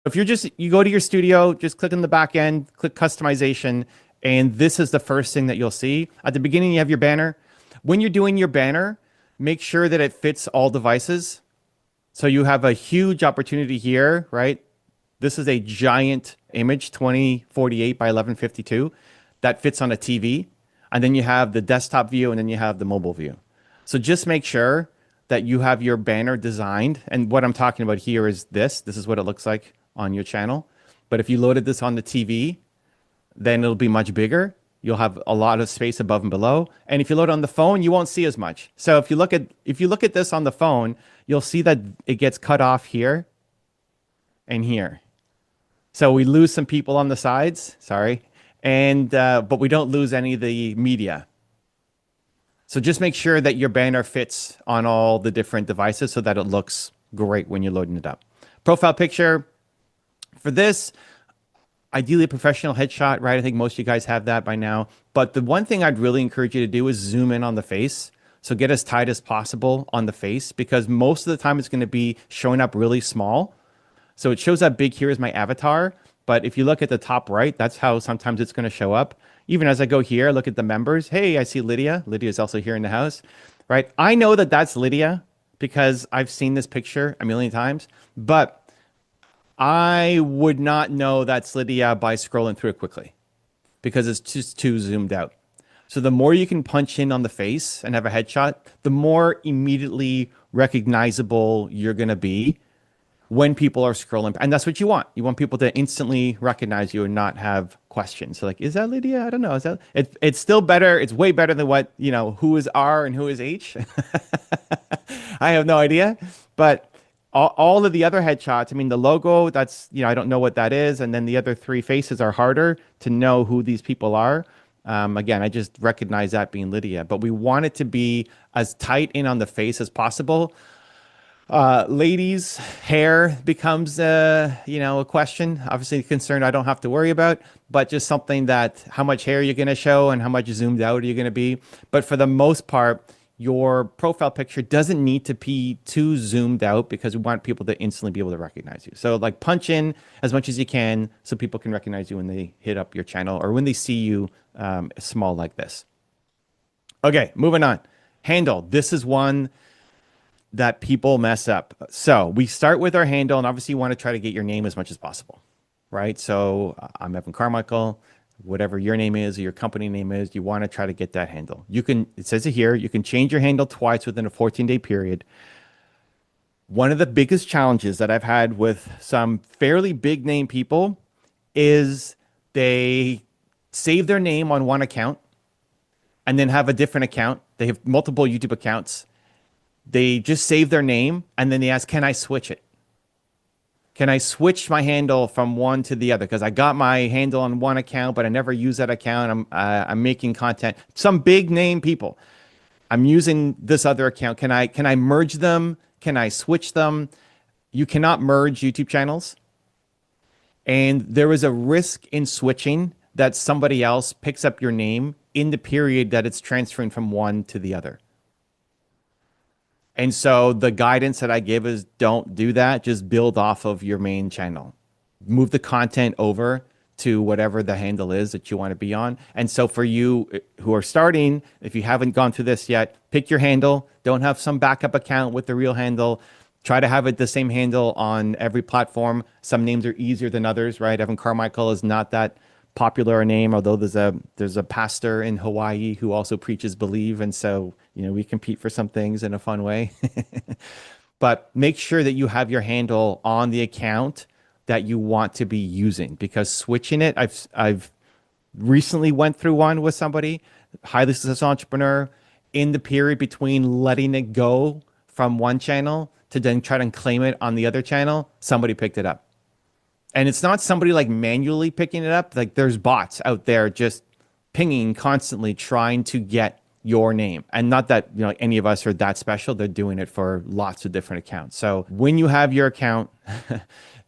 If you go to your studio, just click on the back end, click customization, and this is the first thing that you'll see. At the beginning, you have your banner. When you're doing your banner, make sure that it fits all devices. So you have a huge opportunity here, right? This is a giant image, 2048 by 1152, that fits on a TV. And then you have the desktop view, and then you have the mobile view. So just make sure that you have your banner designed. And what I'm talking about here is this. This is what it looks like on your channel. But if you loaded this on the TV, then it'll be much bigger. You'll have a lot of space above and below. And if you load on the phone, you won't see as much. So if you look at this on the phone, you'll see that it gets cut off here and here. So we lose some people on the sides, sorry, and but we don't lose any of the media. So just make sure that your banner fits on all the different devices so that it looks great when you're loading it up. Profile picture for this, ideally a professional headshot, right? I think most of you guys have that by now. But the one thing I'd really encourage you to do is zoom in on the face. So get as tight as possible on the face, because most of the time it's going to be showing up really small. So it shows up big here as my avatar. But if you look at the top right, that's how sometimes it's going to show up. Even as I go here, look at the members. Hey, I see Lydia. Lydia is also here in the house, right? I know that that's Lydia because I've seen this picture a million times, but I would not know that's Lydia by scrolling through it quickly because it's just too zoomed out. So the more you can punch in on the face and have a headshot, the more immediately recognizable you're going to be when people are scrolling. And that's what you want. You want people to instantly recognize you and not have questions. So like, is that Lydia? I don't know. Is that it's still better. It's way better than what, who is R and who is H. I have no idea. But all of the other headshots, I mean, the logo, that's, I don't know what that is. And then the other three faces are harder to know who these people are. Again, I just recognize that being Lydia. But we want it to be as tight in on the face as possible. Ladies, hair becomes a question. Obviously, a concern I don't have to worry about, but just something that how much hair you're going to show and how much zoomed out are you going to be. But for the most part, your profile picture doesn't need to be too zoomed out because we want people to instantly be able to recognize you. So like punch in as much as you can so people can recognize you when they hit up your channel or when they see you small like this. Okay, moving on. Handle. This is one that people mess up. So we start with our handle, and obviously you want to try to get your name as much as possible, right? So I'm Evan Carmichael, whatever your name is or your company name is, you want to try to get that handle. You can, it says it here, you can change your handle twice within a 14-day period. One of the biggest challenges that I've had with some fairly big name people is they save their name on one account and then have a different account. They have multiple YouTube accounts. They just save their name and then they ask, can I switch it? Can I switch my handle from one to the other? Because I got my handle on one account, but I never use that account. I'm making content. Some big name people. I'm using this other account. Can I merge them? Can I switch them? You cannot merge YouTube channels. And there is a risk in switching that somebody else picks up your name in the period that it's transferring from one to the other. And so the guidance that I give is don't do that. Just build off of your main channel. Move the content over to whatever the handle is that you want to be on. And so for you who are starting, if you haven't gone through this yet, pick your handle. Don't have some backup account with the real handle. Try to have it the same handle on every platform. Some names are easier than others, right? Evan Carmichael is not that popular a name, although there's a pastor in Hawaii who also preaches believe, and so we compete for some things in a fun way. But make sure that you have your handle on the account that you want to be using, because switching it, I've recently went through one with somebody, highly successful entrepreneur, in the period between letting it go from one channel to then try to claim it on the other channel, somebody picked it up. And it's not somebody like manually picking it up. Like there's bots out there just pinging constantly trying to get your name. And not that any of us are that special. They're doing it for lots of different accounts. So when you have your account,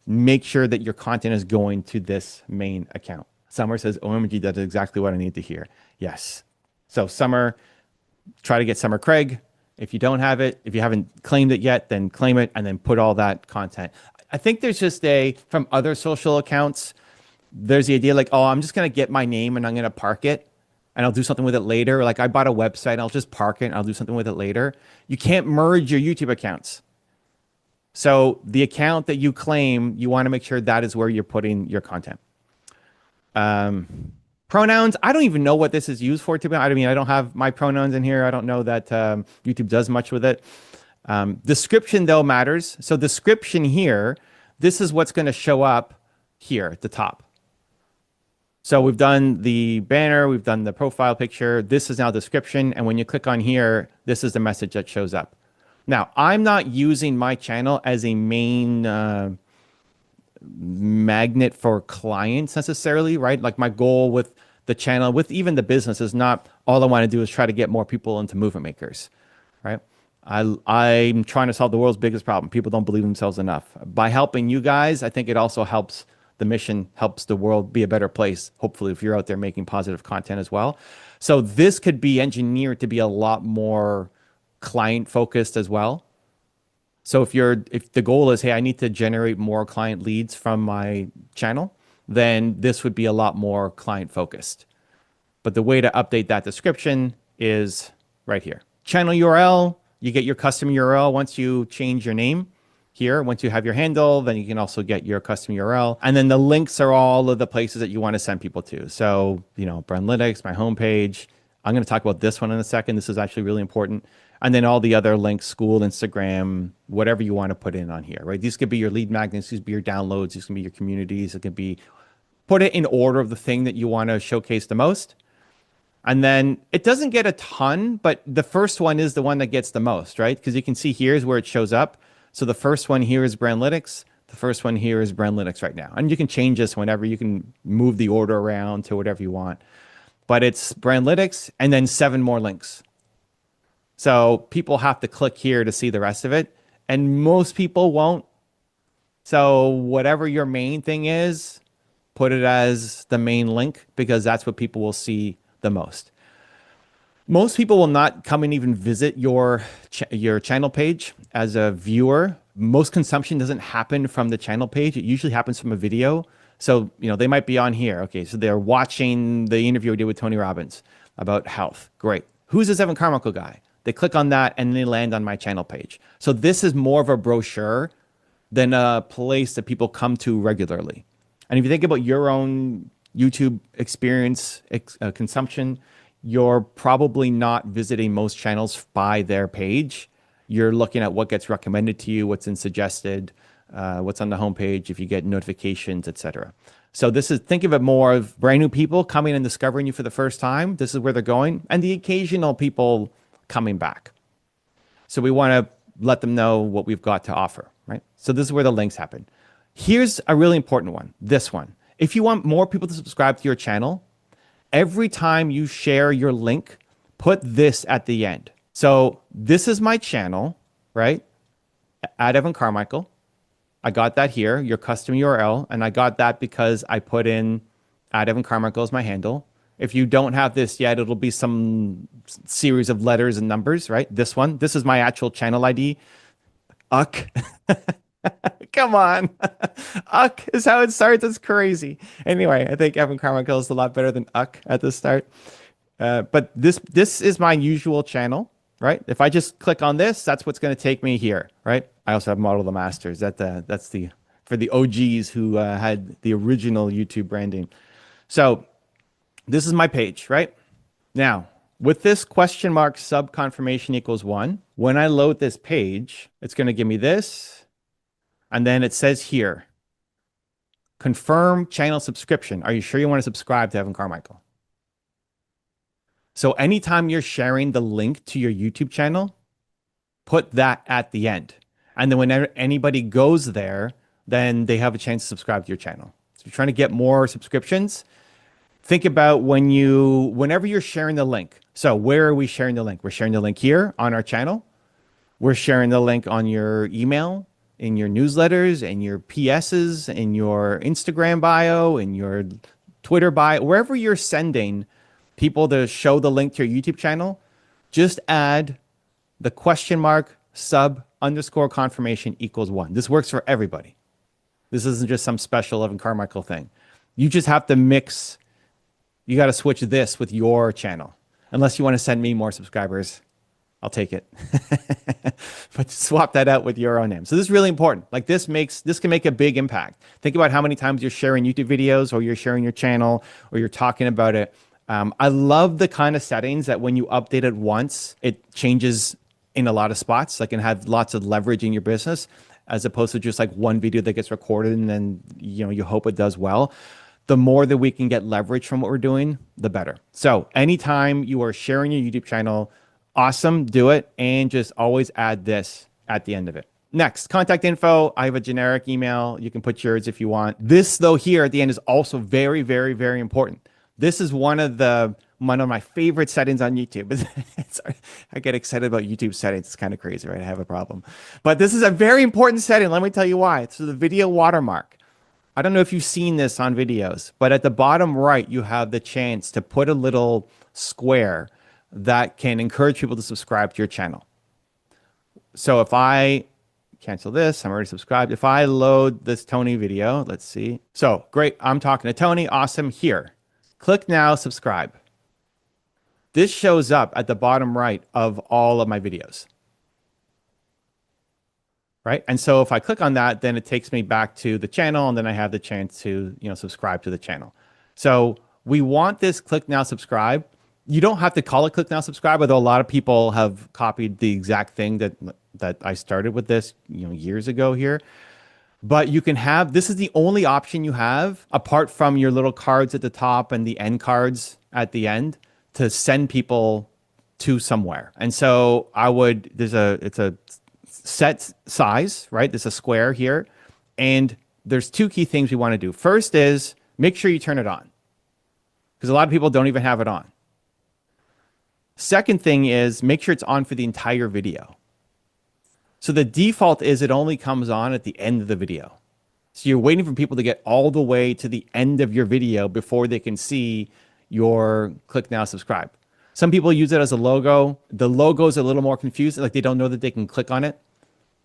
make sure that your content is going to this main account. Summer says, OMG, that's exactly what I need to hear. Yes. So Summer, try to get Summer Craig. If you don't have it, if you haven't claimed it yet, then claim it and then put all that content. I think there's just from other social accounts, there's the idea like, oh, I'm just going to get my name and I'm going to park it and I'll do something with it later. Like I bought a website, I'll just park it and I'll do something with it later. You can't merge your YouTube accounts. So the account that you claim, you want to make sure that is where you're putting your content. Pronouns, I don't even know what this is used for, to be honest. I mean, I don't have my pronouns in here. I don't know that YouTube does much with it. Description, though, matters. So description here, this is what's going to show up here at the top. So we've done the banner, we've done the profile picture. This is now description. And when you click on here, this is the message that shows up. Now, I'm not using my channel as a main magnet for clients necessarily, right? Like my goal with the channel, with even the business, is not all I want to do is try to get more people into movement makers, right? I'm trying to solve the world's biggest problem. People don't believe themselves enough. By helping you guys, I think it also helps the mission, helps the world be a better place, hopefully, if you're out there making positive content as well. So this could be engineered to be a lot more client focused as well. So if the goal is, hey, I need to generate more client leads from my channel, then this would be a lot more client focused. But the way to update that description is right here. Channel URL, you get your custom URL once you change your name here. Once you have your handle, then you can also get your custom URL. And then the links are all of the places that you want to send people to. So, Brandlytics, my homepage. I'm going to talk about this one in a second. This is actually really important. And then all the other links, school, Instagram, whatever you want to put in on here, right? These could be your lead magnets, these could be your downloads, these can be your communities. It could be, put it in order of the thing that you want to showcase the most. And then it doesn't get a ton, but the first one is the one that gets the most, right? Because you can see here's where it shows up. So the first one here is Brandlytics. The first one here is Brandlytics right now. And you can change this whenever. You can move the order around to whatever you want. But it's Brandlytics and then 7 more links. So people have to click here to see the rest of it. And most people won't. So whatever your main thing is, put it as the main link because that's what people will see the most. Most people will not come and even visit your channel page as a viewer. Most consumption doesn't happen from the channel page. It usually happens from a video. So, they might be on here. Okay, so they're watching the interview I did with Tony Robbins about health. Great. Who's this Evan Carmichael guy? They click on that and they land on my channel page. So this is more of a brochure than a place that people come to regularly. And if you think about your own YouTube experience, consumption, you're probably not visiting most channels by their page. You're looking at what gets recommended to you, what's in suggested, what's on the homepage, if you get notifications, etc. So think of it more of brand new people coming and discovering you for the first time. This is where they're going. And the occasional people coming back. So we want to let them know what we've got to offer, right? So this is where the links happen. Here's a really important one, this one. If you want more people to subscribe to your channel, every time you share your link, put this at the end. So this is my channel, right? At Evan Carmichael. I got that here, your custom URL, and I got that because I put in at Evan Carmichael as my handle. If you don't have this yet, it'll be some series of letters and numbers, right? This one, this is my actual channel ID. Uck. Come on. Uck is how it starts. It's crazy. Anyway, I think Evan Carmichael is a lot better than Uck at the start. But this is my usual channel, right? If I just click on this, that's what's going to take me here, right? I also have Model the Masters. That's for the OGs who had the original YouTube branding. So this is my page, right? Now, with this question mark sub confirmation equals 1, when I load this page, it's going to give me this. And then it says here, confirm channel subscription. Are you sure you want to subscribe to Evan Carmichael? So anytime you're sharing the link to your YouTube channel, put that at the end. And then whenever anybody goes there, then they have a chance to subscribe to your channel. So if you're trying to get more subscriptions, think about whenever you're sharing the link. So where are we sharing the link? We're sharing the link here on our channel. We're sharing the link on your email, in your newsletters, in your PSs, in your Instagram bio, in your Twitter bio, wherever you're sending people to show the link to your YouTube channel, just add the question mark sub underscore confirmation equals 1. This works for everybody. This isn't just some special Evan Carmichael thing. You just have to mix. You got to switch this with your channel. Unless you want to send me more subscribers, I'll take it. But swap that out with your own name. So this is really important. Like this can make a big impact. Think about how many times you're sharing YouTube videos or you're sharing your channel or you're talking about it. I love the kind of settings that when you update it once, it changes in a lot of spots. Like, and have lots of leverage in your business, as opposed to just like one video that gets recorded and then you hope it does well. The more that we can get leverage from what we're doing, the better. So anytime you are sharing your YouTube channel, awesome, do it, and just always add this at the end of it. Next, contact info. I have a generic email. You can put yours if you want. This though here at the end is also very, very, very important. This is one of my favorite settings on YouTube. I get excited about YouTube settings. It's kind of crazy, right? I have a problem. But this is a very important setting. Let me tell you why. It's the video watermark. I don't know if you've seen this on videos, but at the bottom right, you have the chance to put a little square that can encourage people to subscribe to your channel. So if I cancel this, I'm already subscribed. If I load this Tony video, let's see. So great, I'm talking to Tony. Awesome. Here. Click now, subscribe. This shows up at the bottom right of all of my videos. Right? And so if I click on that, then it takes me back to the channel, and then I have the chance to, subscribe to the channel. So we want this click now, subscribe. You don't have to call it click now, subscribe, although a lot of people have copied the exact thing that I started with this, years ago here. But you can have, this is the only option you have, apart from your little cards at the top and the end cards at the end, to send people to somewhere. And so it's a set size, right? There's a square here. And there's two key things we want to do. First is make sure you turn it on, because a lot of people don't even have it on. Second thing is make sure it's on for the entire video. So the default is it only comes on at the end of the video. So you're waiting for people to get all the way to the end of your video before they can see your click now, subscribe. Some people use it as a logo. The logo is a little more confused. Like they don't know that they can click on it.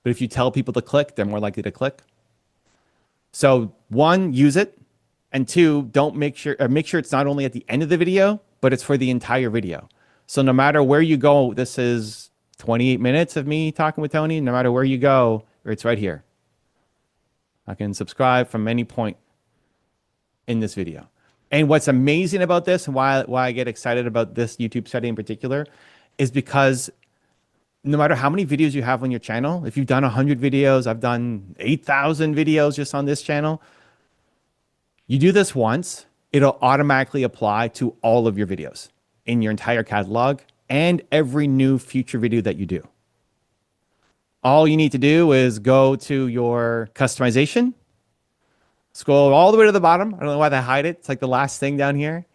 But if you tell people to click, they're more likely to click. So one, use it. And two, make sure it's not only at the end of the video, but it's for the entire video. So no matter where you go, this is 28 minutes of me talking with Tony. No matter where you go, it's right here. I can subscribe from any point in this video. And what's amazing about this, and why I get excited about this YouTube setting in particular, is because no matter how many videos you have on your channel, if you've done 100 videos, I've done 8,000 videos just on this channel, you do this once, it'll automatically apply to all of your videos in your entire catalog and every new future video that you do. All you need to do is go to your customization, scroll all the way to the bottom. I don't know why they hide it. It's like the last thing down here.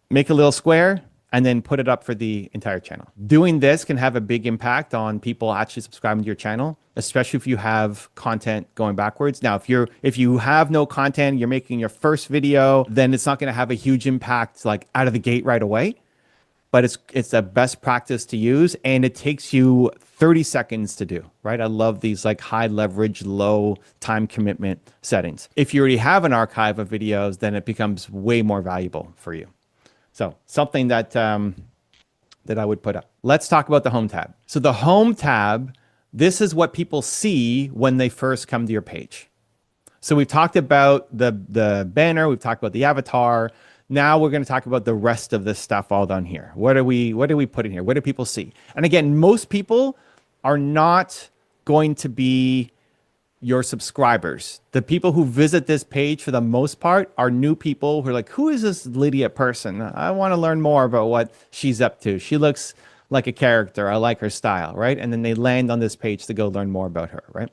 Make a little square and then put it up for the entire channel. Doing this can have a big impact on people actually subscribing to your channel, especially if you have content going backwards. Now, if you have no content, you're making your first video, then it's not going to have a huge impact like out of the gate right away. But it's a best practice to use, and it takes you 30 seconds to do, right? I love these like high leverage, low time commitment settings. If you already have an archive of videos, then it becomes way more valuable for you. So something that I would put up. Let's talk about the home tab. So the home tab, this is what people see when they first come to your page. So we've talked about the banner, we've talked about the avatar. Now we're going to talk about the rest of this stuff all down here. What do we put in here? What do people see? And again, most people are not going to be your subscribers. The people who visit this page for the most part are new people who are like, who is this Lydia person? I want to learn more about what she's up to. She looks like a character. I like her style, right? And then they land on this page to go learn more about her, right?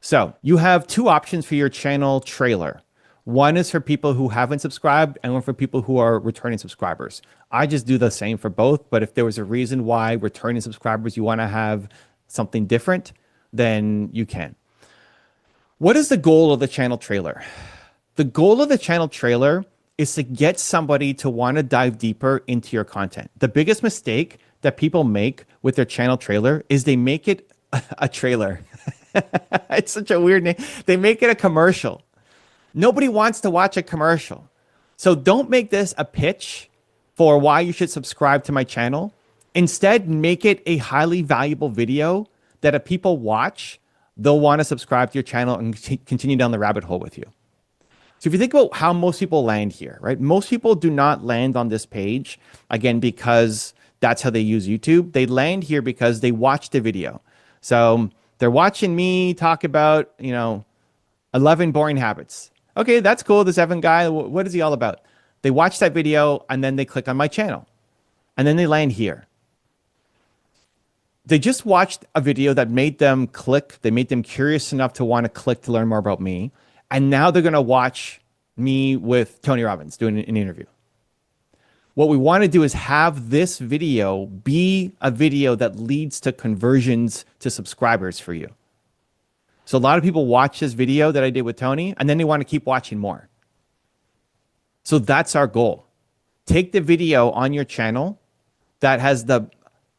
So you have two options for your channel trailer. One is for people who haven't subscribed and one for people who are returning subscribers. I just do the same for both, but if there was a reason why returning subscribers, you want to have something different, then you can. What is the goal of the channel trailer? The goal of the channel trailer is to get somebody to want to dive deeper into your content. The biggest mistake that people make with their channel trailer is they make it a trailer. It's such a weird name. They make it a commercial. Nobody wants to watch a commercial. So don't make this a pitch for why you should subscribe to my channel. Instead, make it a highly valuable video that if people watch, they'll want to subscribe to your channel and continue down the rabbit hole with you. So if you think about how most people land here, right? Most people do not land on this page, again, because that's how they use YouTube. They land here because they watched the video. So they're watching me talk about, 11 boring habits. Okay, that's cool. This Evan guy, what is he all about? They watch that video and then they click on my channel and then they land here. They just watched a video that made them click. They made them curious enough to want to click to learn more about me. And now they're going to watch me with Tony Robbins doing an interview. What we want to do is have this video be a video that leads to conversions to subscribers for you. So a lot of people watch this video that I did with Tony, and then they want to keep watching more. So that's our goal. Take the video on your channel that has the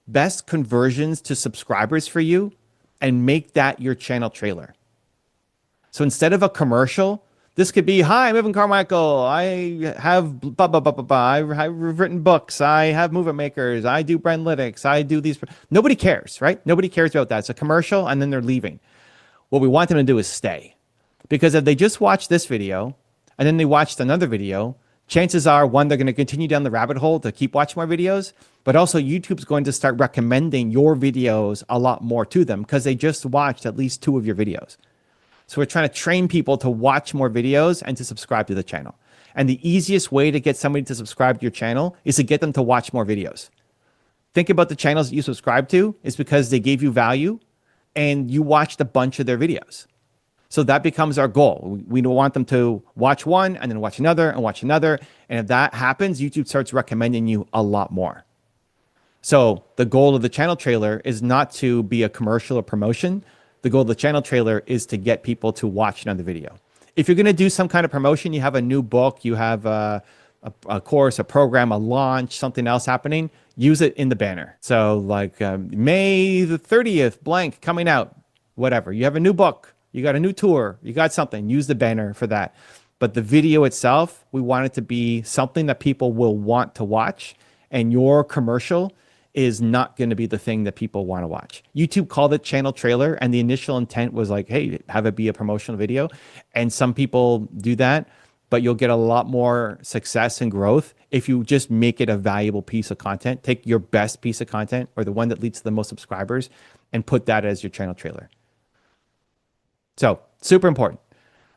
best conversions to subscribers for you and make that your channel trailer. So instead of a commercial, this could be, hi, I'm Evan Carmichael. I have blah, blah, blah, blah, blah. I've written books. I have movement makers. I do brandlytics. I do these. Nobody cares, right? Nobody cares about that. It's a commercial and then they're leaving. What we want them to do is stay. Because if they just watch this video and then they watched another video, chances are, one, they're going to continue down the rabbit hole to keep watching more videos, but also YouTube's going to start recommending your videos a lot more to them because they just watched at least 2 of your videos. So we're trying to train people to watch more videos and to subscribe to the channel. And the easiest way to get somebody to subscribe to your channel is to get them to watch more videos. Think about the channels that you subscribe to. It's because they gave you value and you watched a bunch of their videos. So that becomes our goal. We want them to watch one and then watch another and watch another. And if that happens, YouTube starts recommending you a lot more. So the goal of the channel trailer is not to be a commercial or promotion. The goal of the channel trailer is to get people to watch another video. If you're going to do some kind of promotion, you have a new book, you have a course, a program, a launch, something else happening, use it in the banner. So like May the 30th, blank, coming out, whatever. You have a new book, you got a new tour, you got something, use the banner for that. But the video itself, we want it to be something that people will want to watch, and your commercial is not going to be the thing that people want to watch. YouTube called it channel trailer, and the initial intent was like, hey, have it be a promotional video. And some people do that, but you'll get a lot more success and growth if you just make it a valuable piece of content. Take your best piece of content or the one that leads to the most subscribers and put that as your channel trailer. So super important.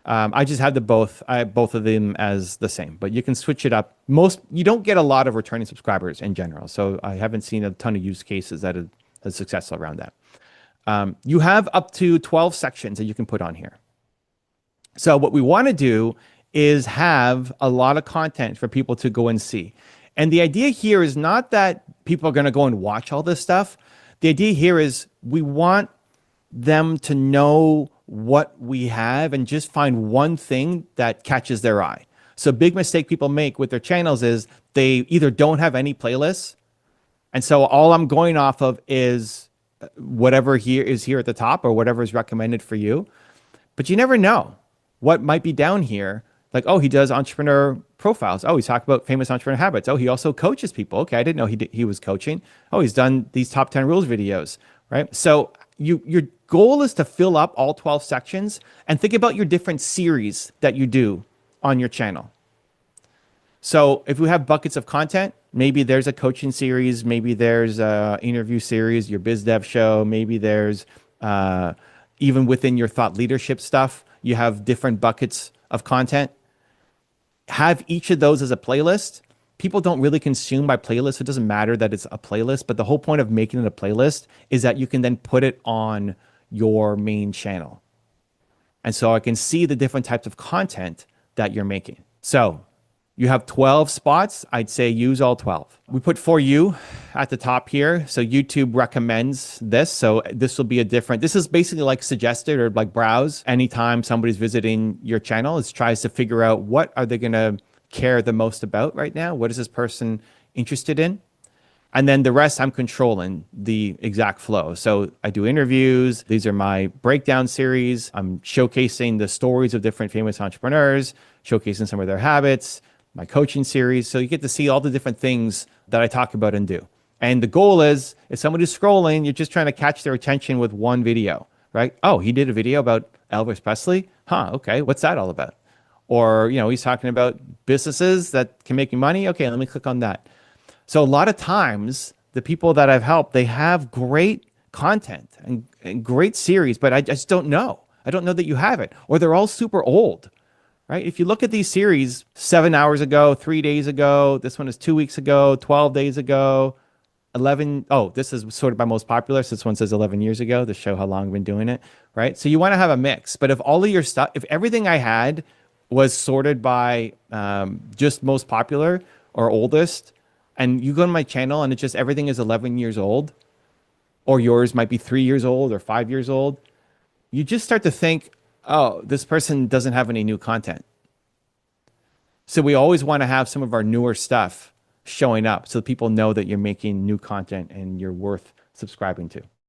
I just had both of them as the same, but you can switch it up. You don't get a lot of returning subscribers in general, so I haven't seen a ton of use cases that are successful around that. You have up to 12 sections that you can put on here. So what we want to do is have a lot of content for people to go and see. And the idea here is not that people are going to go and watch all this stuff. The idea here is we want them to know what we have and just find one thing that catches their eye. So a big mistake people make with their channels is they either don't have any playlists, and so all I'm going off of is whatever here is here at the top or whatever is recommended for you. But you never know what might be down here. Like, oh, he does entrepreneur profiles. Oh, he's talking about famous entrepreneur habits. Oh, he also coaches people. Okay, I didn't know he was coaching. Oh, he's done these top 10 rules videos, right? So your goal is to fill up all 12 sections and think about your different series that you do on your channel. So if we have buckets of content, maybe there's a coaching series, maybe there's an interview series, your biz dev show, maybe there's even within your thought leadership stuff, you have different buckets of content. Have each of those as a playlist. People don't really consume by playlist. It doesn't matter that it's a playlist, but the whole point of making it a playlist is that you can then put it on your main channel. And so I can see the different types of content that you're making. So you have 12 spots. I'd say use all 12. We put For You at the top here. So YouTube recommends this. So this will be a different, this is basically like suggested or like browse. Anytime somebody's visiting your channel, it tries to figure out what are they going to care the most about right now? What is this person interested in? And then the rest, I'm controlling the exact flow. So I do interviews. These are my breakdown series. I'm showcasing the stories of different famous entrepreneurs, showcasing some of their habits, my coaching series. So you get to see all the different things that I talk about and do. And the goal is if somebody's scrolling, you're just trying to catch their attention with one video, right? Oh, he did a video about Elvis Presley? Huh, okay. What's that all about? Or, he's talking about businesses that can make you money. Okay, let me click on that. So a lot of times, the people that I've helped, they have great content and great series, but I just don't know. I don't know that you have it, or they're all super old, right? If you look at these series 7 hours ago, 3 days ago, this one is 2 weeks ago, 12 days ago, 11. Oh, this is sort of my most popular. So this one says 11 years ago to show how long I've been doing it, right? So you want to have a mix. But if all of your stuff, if everything I had was sorted by just most popular or oldest, and you go to my channel and it's just everything is 11 years old, or yours might be 3 years old or 5 years old, you just start to think, oh, this person doesn't have any new content. So we always want to have some of our newer stuff showing up so people know that you're making new content and you're worth subscribing to.